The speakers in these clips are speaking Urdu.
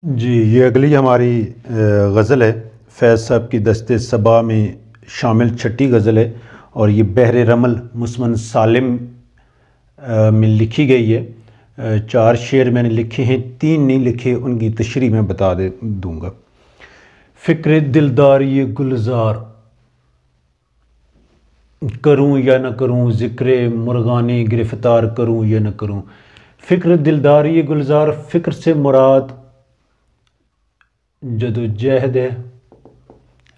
جی یہ اگلی ہماری غزل ہے، فیض صاحب کی دست صبا میں شامل چھٹی غزل ہے، اور یہ بحر رمل مسمن سالم میں لکھی گئی ہے۔ 4 شعر میں نے لکھے ہیں، 3 نہیں لکھے، ان کی تشریح میں بتا دوں گا۔ فکر دلدار یہ گلزار کروں یا نہ کروں، ذکر مرغان گرفتار کروں یا نہ کروں۔ فکر دلدار یہ گلزار، فکر سے مراد جد و جہد ہے،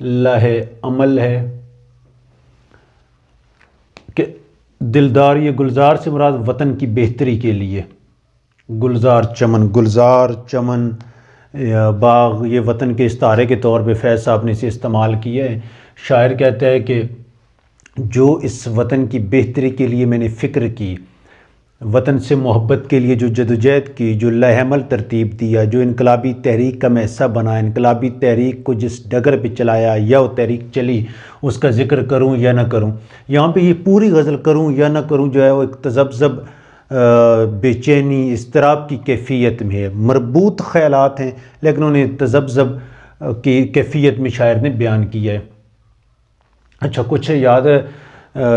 لہ عمل ہے کہ دلدار یہ گلزار سے مراد وطن کی بہتری کے لیے۔ گلزار چمن یا باغ، یہ وطن کے استعارے کے طور پہ فیض صاحب نے اسے استعمال کیا ہے۔ شاعر کہتا ہے کہ جو اس وطن کی بہتری کے لیے میں نے فکر کی، وطن سے محبت کے لیے جو جدوجہد کی، جو لہ عمل ترتیب دیا، جو انقلابی تحریک کا میں حصہ بنا، انقلابی تحریک کو جس ڈگر پہ چلایا یا وہ تحریک چلی، اس کا ذکر کروں یا نہ کروں۔ یہاں پہ یہ پوری غزل کروں یا نہ کروں جو ہے وہ ایک تذبذب، بے چینی، اضطراب کی کیفیت میں ہے۔ مربوط خیالات ہیں لیکن انہیں تذبذب کی کیفیت میں شاعر نے بیان کیا ہے۔ اچھا، کچھ یاد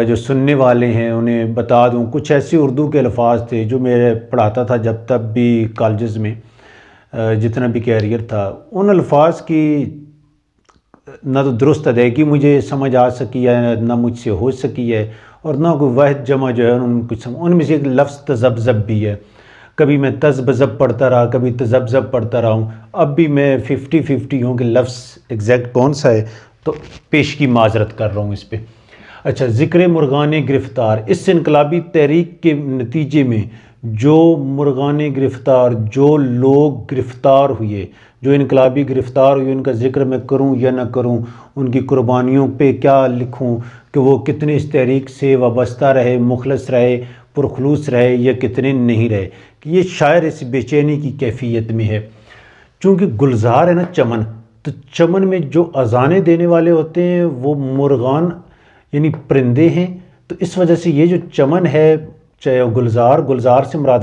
جو سننے والے ہیں انہیں بتا دوں، کچھ ایسے اردو کے الفاظ تھے جو میں پڑھاتا تھا جب تک بھی کالجز میں، جتنا بھی کیریئر تھا، ان الفاظ کی نہ تو درست ادائیگی مجھے سمجھ آ سکی ہے، نہ مجھ سے ہو سکی ہے، اور نہ کوئی واحد جمع جو ہے ان میں سے ایک لفظ تذبذب بھی ہے۔ کبھی میں تذبذب پڑھتا رہا، کبھی تذبذب پڑھتا رہا ہوں، اب بھی میں 50-50 ہوں کہ لفظ ایگزیکٹ کون سا ہے، تو پیش کی معذرت کر رہا ہوں اس پہ۔ اچھا، ذکر مرغان گرفتار، اس انقلابی تحریک کے نتیجے میں جو مرغان گرفتار، جو لوگ گرفتار ہوئے، جو انقلابی گرفتار ہوئے، ان کا ذکر میں کروں یا نہ کروں، ان کی قربانیوں پہ کیا لکھوں کہ وہ کتنے اس تحریک سے وابستہ رہے، مخلص رہے، پرخلوص رہے یا کتنے نہیں رہے، کہ یہ شاعر اس بے چینی کی کیفیت میں ہے۔ چونکہ گلزار ہے نا چمن، تو چمن میں جو اذانے دینے والے ہوتے ہیں وہ مرغان یعنی پرندے ہیں، تو اس وجہ سے یہ جو چمن ہے، چاہے گلزار سے مراد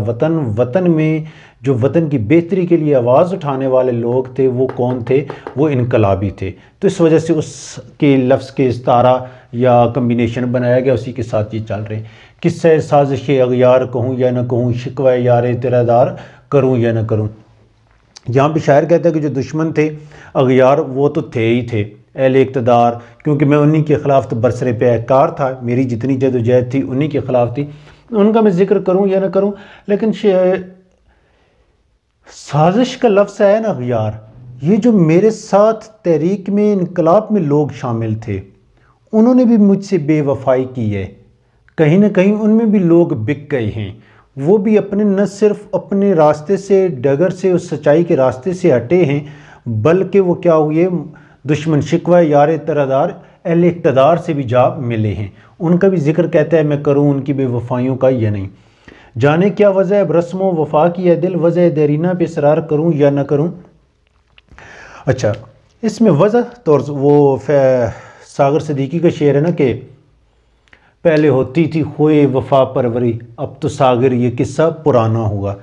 وطن میں جو وطن کی بہتری کے لیے آواز اٹھانے والے لوگ تھے وہ کون تھے؟ وہ انقلابی تھے، تو اس وجہ سے اس کے لفظ کے استعارہ یا کمبینیشن بنایا گیا، اسی کے ساتھ یہ چل رہے ہیں۔ قصہ سازش اغیار کہوں یا نہ کہوں، شکوہ یار تیرا دار کروں یا نہ کروں۔ یہاں پہ شاعر کہتا ہے کہ جو دشمن تھے اغیار، وہ تو تھے ہی تھے، اہل اقتدار، کیونکہ میں انہی کے خلاف تو برسر پیکار تھا، میری جتنی جد و جہد تھی انہی کے خلاف تھی، ان کا میں ذکر کروں یا نہ کروں۔ لیکن سازش کا لفظ ہے نا اغیار، یہ جو میرے ساتھ تحریک میں، انقلاب میں لوگ شامل تھے، انہوں نے بھی مجھ سے بے وفائی کی ہے، کہیں نہ کہیں ان میں بھی لوگ بک گئے ہیں، وہ بھی اپنے نہ صرف اپنے راستے سے، ڈگر سے، اس سچائی کے راستے سے ہٹے ہیں، بلکہ وہ کیا ہوئے، دشمن شکوہ یار ترادار، اہل اقتدار سے بھی جا ملے ہیں، ان کا بھی ذکر کہتا ہے میں کروں ان کی بے وفائیوں کا یا نہیں۔ جانے کیا وجہ اب رسم و وفا کی ہے دل، وجہ دیرینہ پہ اصرار کروں یا نہ کروں۔ اچھا، اس میں وجہ طور وہ ساغر صدیقی کا شعر ہے نا کہ پہلے ہوتی تھی خوئے وفا پروری، اب تو ساغر یہ قصہ پرانا ہوا۔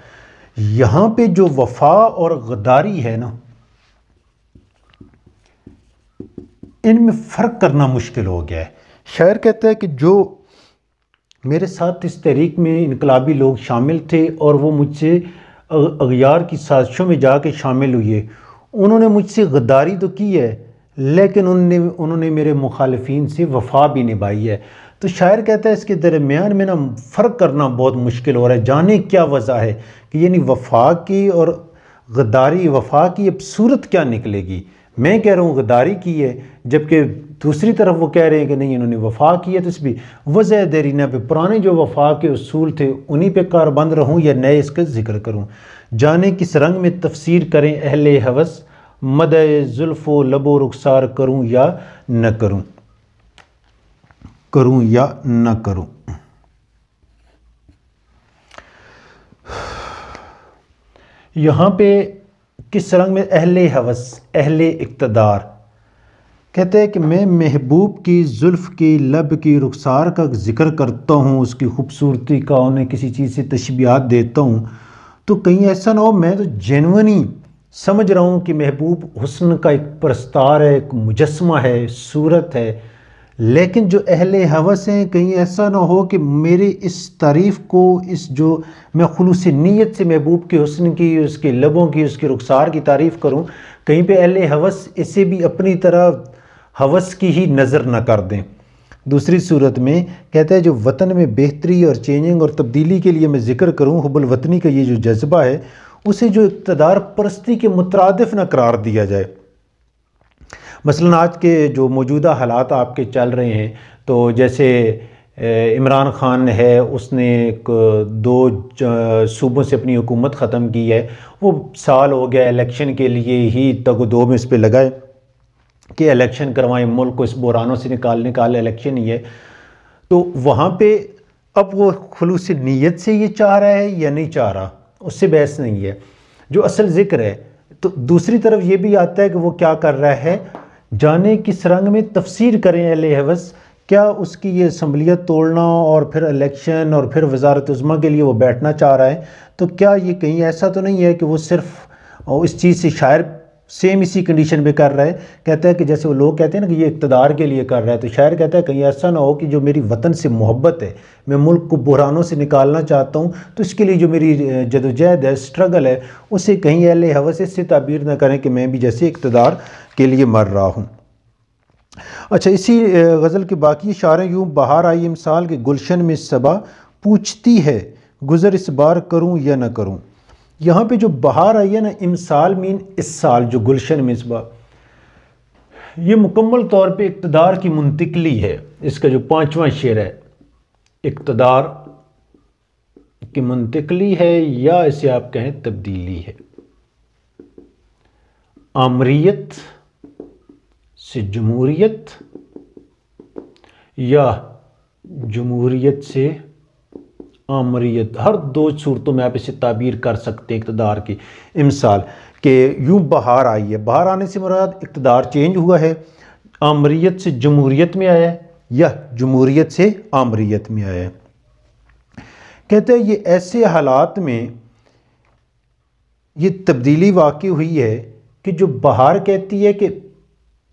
یہاں پہ جو وفا اور غداری ہے نا، ان میں فرق کرنا مشکل ہو گیا ہے۔ شاعر کہتا ہے کہ جو میرے ساتھ اس تحریک میں انقلابی لوگ شامل تھے اور وہ مجھ سے اغیار کی سازشوں میں جا کے شامل ہوئے، انہوں نے مجھ سے غداری تو کی ہے، لیکن انہوں نے میرے مخالفین سے وفا بھی نبھائی ہے۔ تو شاعر کہتا ہے اس کے درمیان میں نا فرق کرنا بہت مشکل ہو رہا ہے، جانے کیا وجہ ہے کہ یعنی وفا کی اور غداری، وفا کی اب صورت کیا نکلے گی۔ میں کہہ رہا ہوں غداری کی ہے، جبکہ دوسری طرف وہ کہہ رہے ہیں کہ نہیں انہوں نے وفا کی ہے، تو اس بھی وجہ دیرینہ پہ پرانے جو وفا کے اصول تھے انہی پہ کاربند رہوں یا نئے اس کا ذکر کروں۔ جانے کس رنگ میں تفسیر کریں اہل ہوس، مدح زلف و لب و رخسار کروں یا نہ کروں، کروں یا نہ کروں۔ یہاں پہ کس رنگ میں اہل ہوس، اہل اقتدار، کہتے ہیں کہ میں محبوب کی زلف کی، لب کی، رخسار کا ذکر کرتا ہوں، اس کی خوبصورتی کا، انہیں کسی چیز سے تشبیہات دیتا ہوں، تو کہیں ایسا نہ ہو میں تو جینوئنی سمجھ رہا ہوں کہ محبوب حسن کا ایک پرستار ہے، ایک مجسمہ ہے، صورت ہے، لیکن جو اہل ہوس ہیں کہیں ایسا نہ ہو کہ میری اس تعریف کو، اس جو میں خلوص نیت سے محبوب کے حسن کی، اس کے لبوں کی، اس کے رخسار کی تعریف کروں، کہیں پہ اہل ہوس اسے بھی اپنی طرح ہوس کی ہی نظر نہ کر دیں۔ دوسری صورت میں کہتا ہے جو وطن میں بہتری اور چینجنگ اور تبدیلی کے لیے میں ذکر کروں، حب الوطنی کا یہ جو جذبہ ہے، اسے جو اقتدار پرستی کے مترادف نہ قرار دیا جائے۔ مثلا آج کے جو موجودہ حالات آپ کے چل رہے ہیں، تو جیسے عمران خان ہے، اس نے 2 صوبوں سے اپنی حکومت ختم کی ہے، وہ سال ہو گیا الیکشن کے لیے ہی تگ و دو میں اس پہ لگائے کہ الیکشن کروائیں، ملک کو اس بحرانوں سے نکالنے کا الیکشن ہی ہے۔ تو وہاں پہ اب وہ خلوص نیت سے یہ چاہ رہا ہے یا نہیں چاہ رہا، اس سے بحث نہیں ہے، جو اصل ذکر ہے۔ تو دوسری طرف یہ بھی آتا ہے کہ وہ کیا کر رہا ہے، جانے کس رنگ میں تفسیر کریں اہل ہوس، کیا اس کی یہ اسمبلیت توڑنا اور پھر الیکشن اور پھر وزارت عظمیٰ کے لیے وہ بیٹھنا چاہ رہا ہے، تو کیا یہ کہیں ایسا تو نہیں ہے کہ وہ صرف اس چیز سے شاعر سیم اسی کنڈیشن پہ کر رہا ہے، کہتا ہے کہ جیسے وہ لوگ کہتے ہیں نا کہ یہ اقتدار کے لیے کر رہا ہے، تو شاعر کہتا ہے کہیں ایسا نہ ہو کہ جو میری وطن سے محبت ہے، میں ملک کو بحرانوں سے نکالنا چاہتا ہوں، تو اس کے لیے جو میری جدوجہد ہے، اسٹرگل ہے، اسے کہیں اہل ہوس اس سے تعبیر نہ کریں کہ میں بھی جیسے اقتدار کے لیے مر رہا ہوں۔ اچھا، اسی غزل کے باقی اشعار یوں: بہار آئی امسال کے گلشن میں صبا پوچھتی ہے گزر اس بار کروں یا نہ کروں۔ یہاں پہ جو بہار آئی ہے نا، امسال مین اس سال، جو گلشن میں صبا، یہ مکمل طور پہ اقتدار کی منتقلی ہے۔ اس کا جو 5واں شعر ہے، اقتدار کی منتقلی ہے، یا اسے آپ کہیں تبدیلی ہے۔ آمریت سے جمہوریت یا جمہوریت سے آمریت، ہر 2 صورتوں میں آپ اسے تعبیر کر سکتے ہیں اقتدار کی امثال، کہ یوں بہار آئی ہے، بہار آنے سے مراد اقتدار چینج ہوا ہے، آمریت سے جمہوریت میں آیا ہے یا جمہوریت سے آمریت میں آیا ہے۔ کہتے ہیں یہ ایسے حالات میں یہ تبدیلی واقع ہوئی ہے کہ جو بہار کہتی ہے کہ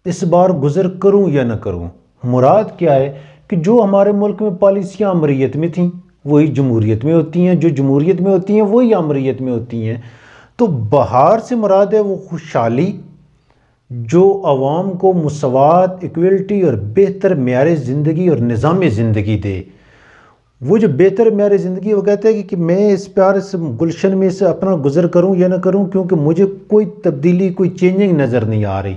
اس بار گزر کروں یا نہ کروں، مراد کیا ہے کہ جو ہمارے ملک میں پالیسیاں آمریت میں تھیں وہی جمہوریت میں ہوتی ہیں، جو جمہوریت میں ہوتی ہیں وہی آمریت میں ہوتی ہیں۔ تو بہار سے مراد ہے وہ خوشحالی جو عوام کو مساوات، ایکویلٹی اور بہتر معیار زندگی اور نظام زندگی دے۔ وہ جو بہتر معیار زندگی، وہ کہتے ہیں کہ میں اس پیار سے گلشن میں سے اپنا گزر کروں یا نہ کروں، کیونکہ مجھے کوئی تبدیلی، کوئی چینجنگ نظر نہیں آ رہی۔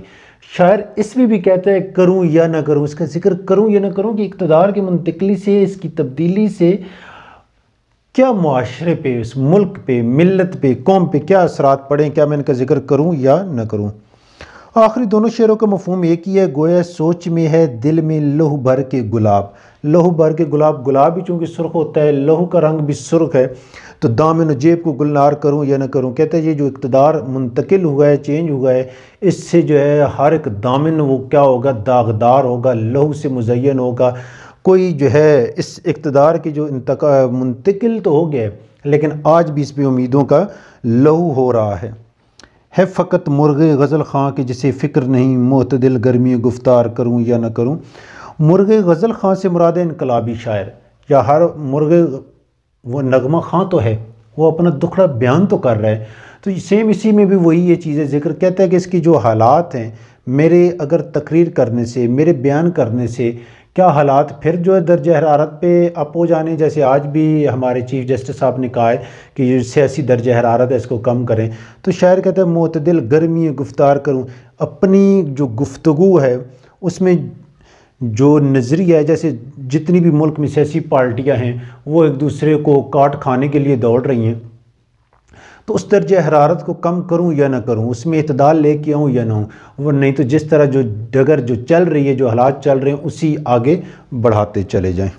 شاعر اس میں بھی کہتا ہے کروں یا نہ کروں، اس کا ذکر کروں یا نہ کروں کہ اقتدار کی منتقلی سے، اس کی تبدیلی سے کیا معاشرے پہ، اس ملک پہ، ملت پہ، قوم پہ کیا اثرات پڑیں، کیا میں ان کا ذکر کروں یا نہ کروں۔ آخری دونوں شعروں کا مفہوم ایک ہی ہے: گویا سوچ میں ہے دل میں لہو بھر کے گلاب۔ لہو بھر کے گلاب، گلاب بھی چونکہ سرخ ہوتا ہے، لہو کا رنگ بھی سرخ ہے، تو دامن و جیب کو گلنار کروں یا نہ کروں۔ کہتے ہیں یہ جو اقتدار منتقل ہوا ہے، چینج ہوا ہے، اس سے جو ہے ہر ایک دامن وہ کیا ہوگا، داغدار ہوگا، لہو سے مزین ہوگا۔ کوئی جو ہے اس اقتدار کی جو منتقل تو ہو گیا، لیکن آج بھی اس پہ امیدوں کا لہو ہو رہا ہے۔ فقط مرغ غزل خاں کے جسے فکر نہیں، معتدل گرمی گفتار کروں یا نہ کروں۔ مرغ غزل خاں سے مراد انقلابی شاعر، یا ہر مرغ، وہ نغمہ خاں تو ہے، وہ اپنا دکھڑا بیان تو کر رہا ہے، تو سیم اسی میں بھی وہی یہ چیزیں ذکر کہتا ہے کہ اس کی جو حالات ہیں، میرے اگر تقریر کرنے سے، میرے بیان کرنے سے کیا حالات پھر جو ہے درجہ حرارت پہ اپ ہو جانے، جیسے آج بھی ہمارے چیف جسٹس صاحب نے کہا ہے کہ یہ سیاسی درجہ حرارت ہے، اس کو کم کریں، تو شاعر کہتا ہے معتدل گرمی گفتار کروں۔ اپنی جو گفتگو ہے اس میں جو نظریہ ہے، جیسے جتنی بھی ملک میں سیاسی پارٹیاں ہیں وہ ایک دوسرے کو کاٹ کھانے کے لیے دوڑ رہی ہیں، تو اس درجہ حرارت کو کم کروں یا نہ کروں، اس میں اعتدال لے کے آؤں یا نہ ہوں، وہ نہیں تو جس طرح جو ڈگر جو چل رہی ہے، جو حالات چل رہے ہیں، اسی آگے بڑھاتے چلے جائیں۔